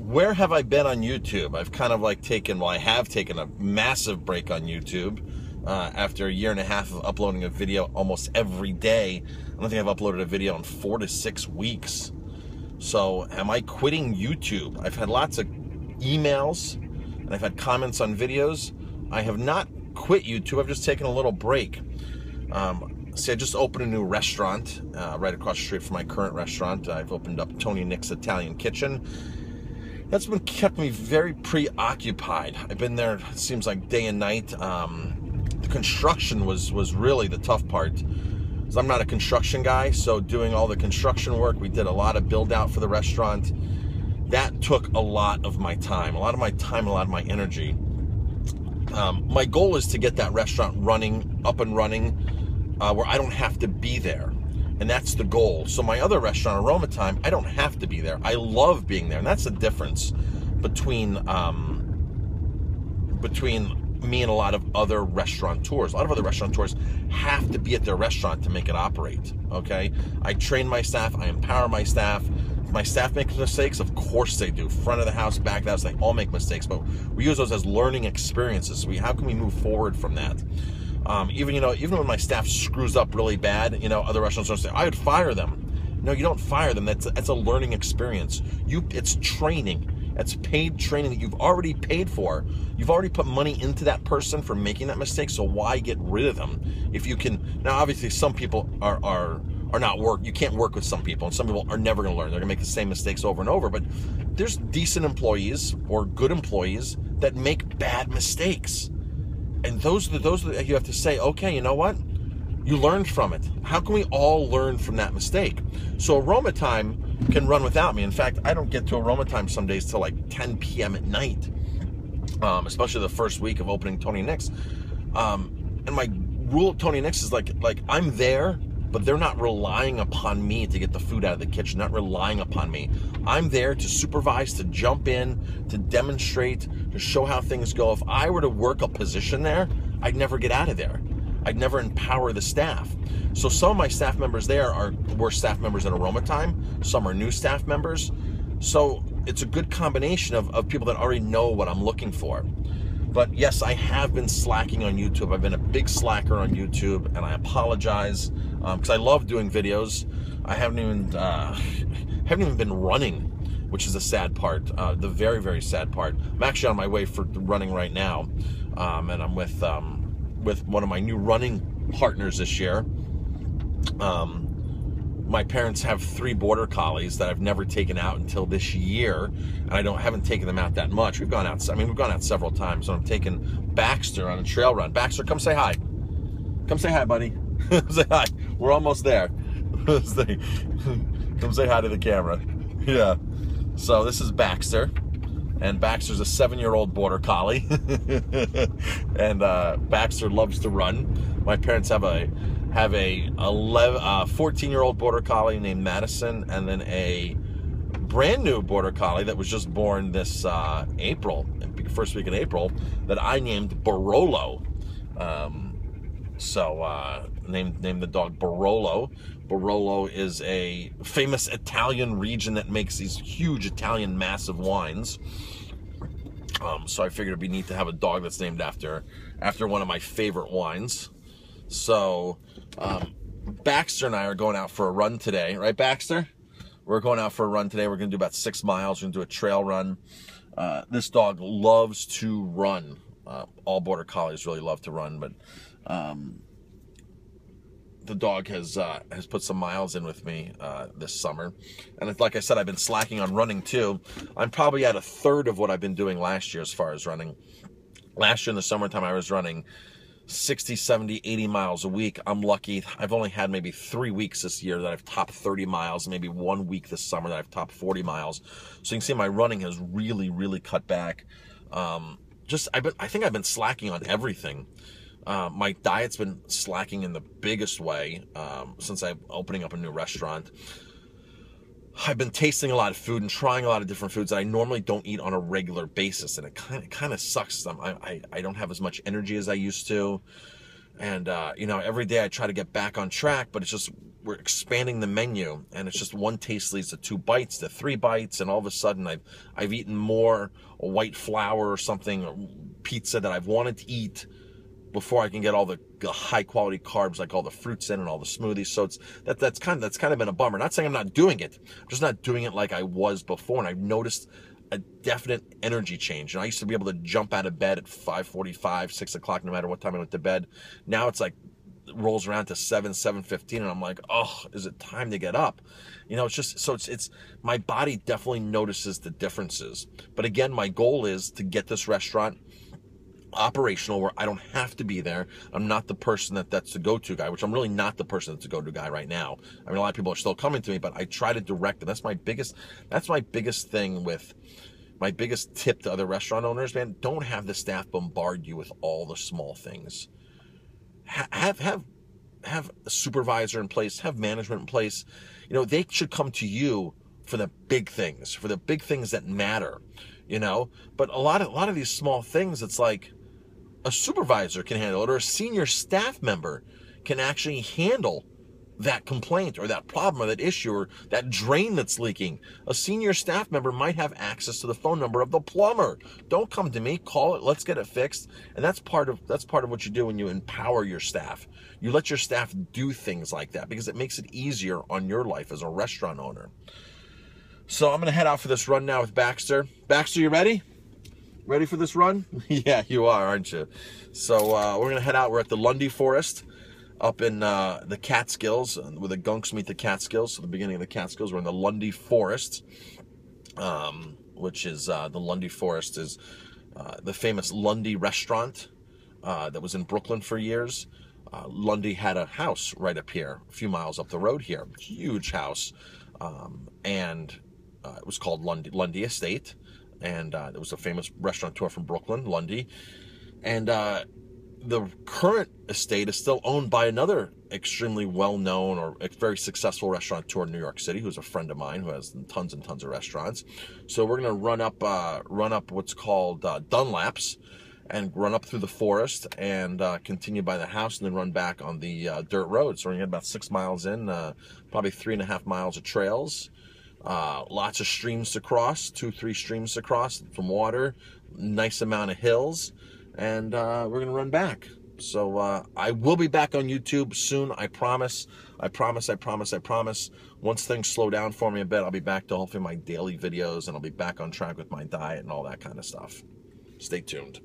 where have I been on YouTube? I've kind of like taken, well, I have taken a massive break on YouTube after a year and a half of uploading a video almost every day. I don't think I've uploaded a video in 4 to 6 weeks. So am I quitting YouTube? I've had lots of emails and I've had comments on videos. I have not quit YouTube. I've just taken a little break. See, I just opened a new restaurant right across the street from my current restaurant. I've opened up Tony Nick's Italian Kitchen. That's been kept me very preoccupied. I've been there, it seems like, day and night. The construction was really the tough part. So I'm not a construction guy, so doing all the construction work, we did a lot of build out for the restaurant. That took a lot of my time, a lot of my energy. My goal is to get that restaurant up and running, where I don't have to be there. And that's the goal. So my other restaurant, Aroma Time, I don't have to be there. I love being there. And that's the difference between me and a lot of other restaurateurs. A lot of other restaurateurs have to be at their restaurant to make it operate, okay? I train my staff. I empower my staff. If my staff make mistakes, of course they do. Front of the house, back of the house, they all make mistakes. But we use those as learning experiences. So how can we move forward from that? Even when my staff screws up really bad, other restaurants don't say, I would fire them. No, you don't fire them. That's a learning experience. It's training. It's paid training that you've already paid for. You've already put money into that person for making that mistake, so why get rid of them? If you can, now obviously some people are not you can't work with some people, and some people are never gonna learn. They're gonna make the same mistakes over and over, but there's decent employees or good employees that make bad mistakes. And those are that you have to say, okay, you know what? You learned from it. How can we all learn from that mistake? So Aroma Time can run without me. In fact, I don't get to Aroma Time some days till like 10 p.m. at night, especially the first week of opening Tony Nick's. And my rule at Tony Nick's is like I'm there, but they're not relying upon me to get the food out of the kitchen, not relying upon me. I'm there to supervise, to jump in, to demonstrate, to show how things go. If I were to work a position there, I'd never get out of there. I'd never empower the staff. So some of my staff members there were staff members at Aroma Time. Some are new staff members. So it's a good combination of people that already know what I'm looking for. But yes, I have been slacking on YouTube. I've been a big slacker on YouTube, and I apologize because I love doing videos. I haven't even been running, which is the sad part, the very, very sad part. I'm actually on my way for running right now, and I'm with one of my new running partners this year. My parents have 3 border collies that I've never taken out until this year, and I haven't taken them out that much. We've gone out several times. So I'm taking Baxter on a trail run. Baxter, come say hi. Come say hi, buddy. Say hi. We're almost there. Come say hi to the camera. Yeah. So this is Baxter, and Baxter's a 7-year-old border collie, and Baxter loves to run. My parents have a 14-year-old border collie named Madison, and then a brand new border collie that was just born this April, first week in April, that I named Barolo. Named the dog Barolo. Barolo is a famous Italian region that makes these huge Italian massive wines. So I figured it'd be neat to have a dog that's named after one of my favorite wines. So Baxter and I are going out for a run today, right, Baxter? We're going out for a run today. We're going to do about 6 miles. We're going to do a trail run. This dog loves to run. All border collies really love to run, but the dog has put some miles in with me this summer. And it's, like I said, I've been slacking on running too. I'm probably at a third of what I've been doing last year as far as running. Last year in the summertime, I was running 60, 70, 80 miles a week. I'm lucky. I've only had maybe 3 weeks this year that I've topped 30 miles, maybe 1 week this summer that I've topped 40 miles. So you can see my running has really, really cut back. I think I've been slacking on everything. My diet's been slacking in the biggest way since I'm opening up a new restaurant. I've been tasting a lot of food and trying a lot of different foods that I normally don't eat on a regular basis, and it kind of sucks. I don't have as much energy as I used to. And, you know, every day I try to get back on track, but it's just, we're expanding the menu, and it's just one taste leads to 2 bites, to 3 bites, and all of a sudden I've eaten more white flour or something, or pizza that I've wanted to eat before I can get all the high quality carbs, like all the fruits in and all the smoothies. So that's kind of been a bummer. Not saying I'm not doing it, I'm just not doing it like I was before. And I've noticed a definite energy change. And I used to be able to jump out of bed at 5:45, 6 o'clock, no matter what time I went to bed. Now it's like, it rolls around to 7:15, and I'm like, oh, is it time to get up? You know, it's just, so it's my body definitely notices the differences. But again, my goal is to get this restaurant operational where I don't have to be there. I'm not the person that's the go-to guy, which I'm really not the person that's the go-to guy right now. I mean, a lot of people are still coming to me, but I try to direct them. That's my biggest thing with, my biggest tip to other restaurant owners, man. Don't have the staff bombard you with all the small things. Have a supervisor in place, have management in place. You know, they should come to you for the big things, that matter, you know. But a lot of these small things, it's like, a supervisor can handle it, or a senior staff member can actually handle that complaint or that problem or that issue or that drain that's leaking. A senior staff member might have access to the phone number of the plumber. Don't come to me, call it, let's get it fixed. And that's part of what you do when you empower your staff. You let your staff do things like that because it makes it easier on your life as a restaurant owner. So I'm going to head out for this run now with Baxter. Baxter, you ready? Ready for this run? Yeah, you are, aren't you? So we're going to head out. We're at the Lundy Forest up in the Catskills, where the Gunks meet the Catskills. So the beginning of the Catskills, we're in the Lundy Forest, which is, the Lundy Forest is the famous Lundy restaurant that was in Brooklyn for years. Lundy had a house right up here, a few miles up the road here. Huge house. And it was called Lundy Estate. And it was a famous restaurateur from Brooklyn, Lundy. And the current estate is still owned by another extremely well-known or very successful restaurateur in New York City, who's a friend of mine, who has tons and tons of restaurants. So we're going to run up what's called Dunlaps, and run up through the forest and continue by the house, and then run back on the dirt road. So we're going to get about 6 miles in, probably 3.5 miles of trails. Lots of streams to cross, 2-3 streams to cross, some water, nice amount of hills, and we're going to run back. So I will be back on YouTube soon, I promise. I promise. Once things slow down for me a bit, I'll be back to hopefully my daily videos, and I'll be back on track with my diet and all that kind of stuff. Stay tuned.